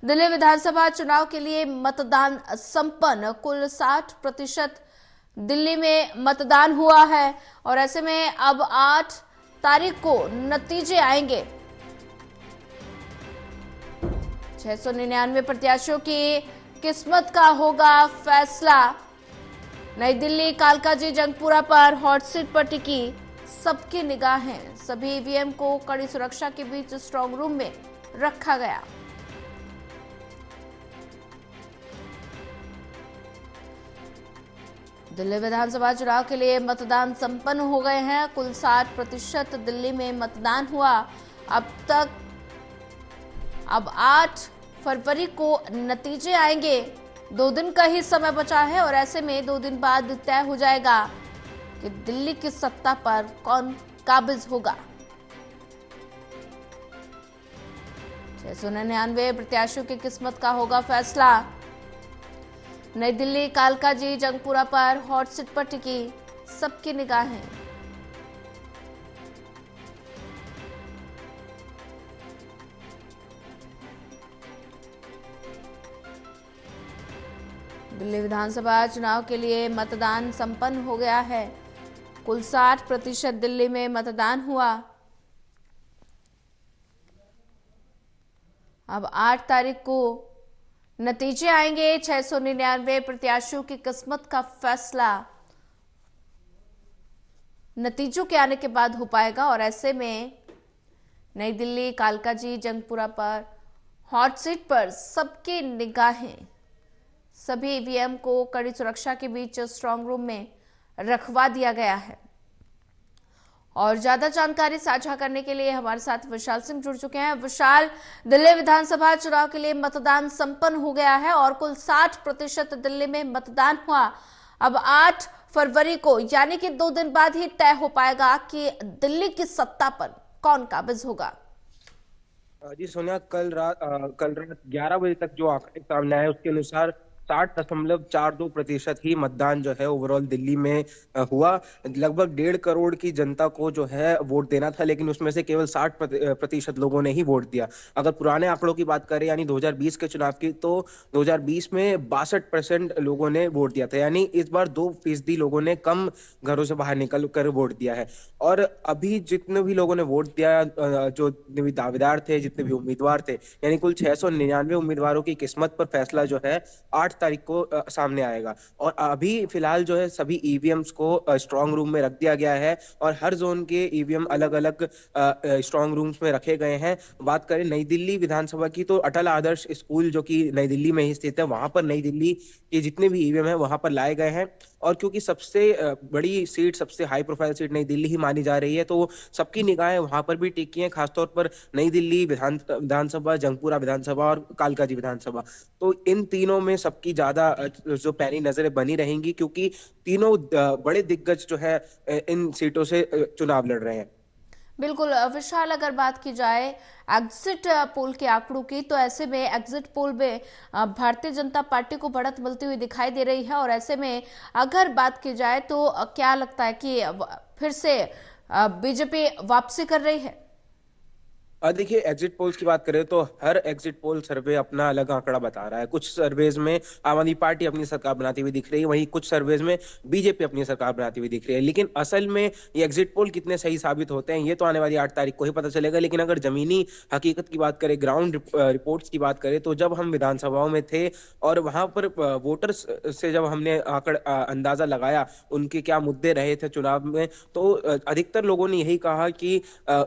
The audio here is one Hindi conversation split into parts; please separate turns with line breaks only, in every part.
दिल्ली विधानसभा चुनाव के लिए मतदान संपन्न। कुल 60% दिल्ली में मतदान हुआ है और ऐसे में अब 8 तारीख को नतीजे आएंगे। 699 प्रत्याशियों की किस्मत का होगा फैसला। नई दिल्ली कालकाजी जंगपुरा पर हॉट सीट पर टिकी सबकी निगाहें। सभी ईवीएम को कड़ी सुरक्षा के बीच स्ट्रांग रूम में रखा गया। दिल्ली विधानसभा चुनाव के लिए मतदान संपन्न हो गए हैं। कुल 60% दिल्ली में मतदान हुआ। अब 8 फरवरी को नतीजे आएंगे। 2 दिन का ही समय बचा है और ऐसे में 2 दिन बाद तय हो जाएगा कि दिल्ली की सत्ता पर कौन काबिज होगा। 699 प्रत्याशियों की किस्मत का होगा फैसला। नई दिल्ली कालकाजी जंगपुरा पर हॉट सीट पर टिकी सबकी निगाहें। दिल्ली विधानसभा चुनाव के लिए मतदान संपन्न हो गया है। कुल 60% दिल्ली में मतदान हुआ। अब 8 तारीख को नतीजे आएंगे। 699 प्रत्याशियों की किस्मत का फैसला नतीजों के आने के बाद हो पाएगा और ऐसे में नई दिल्ली कालकाजी जंगपुरा पर हॉट सीट पर सबकी निगाहें। सभी ईवीएम को कड़ी सुरक्षा के बीच स्ट्रांग रूम में रखवा दिया गया है। और ज्यादा जानकारी साझा करने के लिए हमारे साथ विशाल सिंह जुड़ चुके हैं। विशाल, दिल्ली विधानसभा चुनाव के लिए मतदान संपन्न हो गया है और कुल 60% दिल्ली में मतदान हुआ। अब 8 फरवरी को यानी कि 2 दिन बाद ही तय हो पाएगा कि दिल्ली की सत्ता पर कौन काबिज होगा।
जी सोनिया, कल रात 11 बजे तक जो आंकड़े सामने आए उसके अनुसार 60.42% ही मतदान जो है ओवरऑल दिल्ली में हुआ। लगभग 1.5 करोड़ की जनता को जो है वोट देना था, लेकिन उसमें से केवल 60% लोगों ने ही वोट दिया। अगर पुराने आंकड़ों की बात करें यानी 2020 के चुनाव की, तो 2020 में 62% लोगों ने वोट दिया था। यानी इस बार 2% लोगों ने कम घरों से बाहर निकल कर वोट दिया है। और अभी जितने भी लोगों ने वोट दिया, जो जितने भी दावेदार थे, जितने भी उम्मीदवार थे, यानी कुल 699 उम्मीदवारों की किस्मत पर फैसला जो है 8 तारीख को सामने आएगा। और अभी फिलहाल जो है सभी ईवीएम्स को स्ट्रांग रूम में रख दिया गया है और हर जोन के ईवीएम अलग अलग स्ट्रांग रूम्स में रखे गए हैं। बात करें नई दिल्ली विधानसभा की, तो अटल आदर्श स्कूल जो कि नई दिल्ली में ही स्थित है, वहां पर नई दिल्ली के जितने भी ईवीएम है वहां पर लाए गए हैं। और क्योंकि सबसे बड़ी सीट, सबसे हाई प्रोफाइल सीट नई दिल्ली ही मानी जा रही है, तो सबकी निगाहें वहां पर भी टिकी हैं, खासतौर पर नई दिल्ली विधानसभा, जंगपुरा विधानसभा और कालकाजी विधानसभा। तो इन तीनों में सबकी ज्यादा जो पैनी नजरें बनी रहेंगी, क्योंकि तीनों बड़े दिग्गज जो है इन सीटों से चुनाव लड़ रहे हैं।
बिल्कुल विशाल, अगर बात की जाए एग्जिट पोल के आंकड़ों की, तो ऐसे में एग्जिट पोल में भारतीय जनता पार्टी को बढ़त मिलती हुई दिखाई दे रही है। और ऐसे में अगर बात की जाए तो क्या लगता है कि फिर से बीजेपी वापसी कर रही है?
देखिए, एग्जिट पोल्स की बात करें तो हर एग्जिट पोल सर्वे अपना अलग आंकड़ा बता रहा है। कुछ सर्वेज में आम आदमी पार्टी अपनी सरकार बनाती हुई दिख रही है, वहीं कुछ सर्वेज में बीजेपी अपनी सरकार बनाती हुई दिख रही है। लेकिन असल में ये एग्जिट पोल कितने सही साबित होते हैं, ये तो आने वाली 8 तारीख को ही पता चलेगा। लेकिन अगर जमीनी हकीकत की बात करें, ग्राउंड रिपोर्ट्स की बात करें, तो जब हम विधानसभाओं में थे और वहां पर वोटर्स से जब हमने अंदाजा लगाया उनके क्या मुद्दे रहे थे चुनाव में, तो अधिकतर लोगों ने यही कहा कि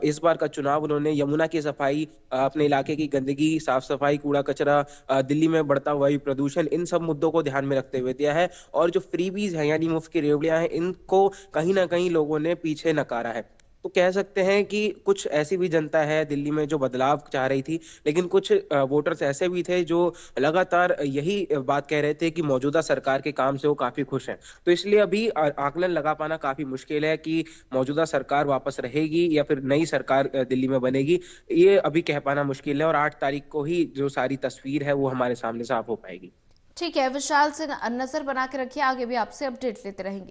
इस बार का चुनाव उन्होंने यमुना की सफाई, अपने इलाके की गंदगी, साफ सफाई, कूड़ा कचरा, दिल्ली में बढ़ता वायु प्रदूषण, इन सब मुद्दों को ध्यान में रखते हुए दिया है। और जो फ्रीबीज है यानी मुफ्त की रेवड़ियां हैं, इनको कहीं ना कहीं लोगों ने पीछे नकारा है। तो कह सकते हैं कि कुछ ऐसी भी जनता है दिल्ली में जो बदलाव चाह रही थी, लेकिन कुछ वोटर्स ऐसे भी थे जो लगातार यही बात कह रहे थे कि मौजूदा सरकार के काम से वो काफी खुश हैं। तो इसलिए अभी आकलन लगा पाना काफी मुश्किल है कि मौजूदा सरकार वापस रहेगी या फिर नई सरकार दिल्ली में बनेगी, ये अभी कह पाना मुश्किल है। और 8 तारीख को ही जो सारी तस्वीर है वो हमारे सामने साफ हो पाएगी।
ठीक है विशाल सिंह, नजर बना के रखिए, आगे भी आपसे अपडेट लेते रहेंगे।